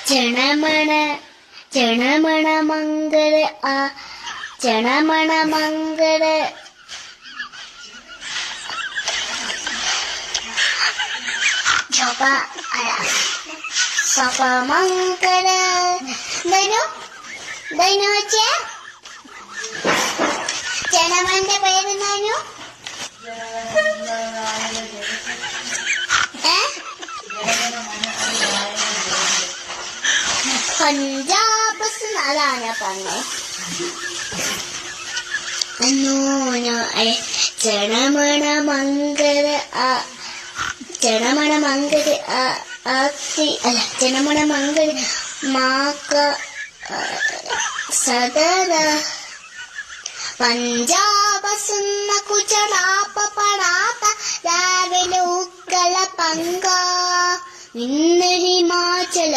ചണമണ ചണമണ മംഗള ആ ചണമണ മംഗള സപ മംഗള ദൈനു ദൈനു വെച്ചേ ചണമന്റെ പേര് ദൈനു പഞ്ചാബ് അതാണ് ഞാൻ പറഞ്ഞത്. ചണമണ മംഗള ചണമണ മംഗള അല്ല ചണമണ മംഗള മാക്ക സദര പഞ്ചാബ് സുന്ന കുചടാപ്പ പടാത്ത രാവിലെ ഉക്കല പങ്ക ഇന്ന് ഹിമാചല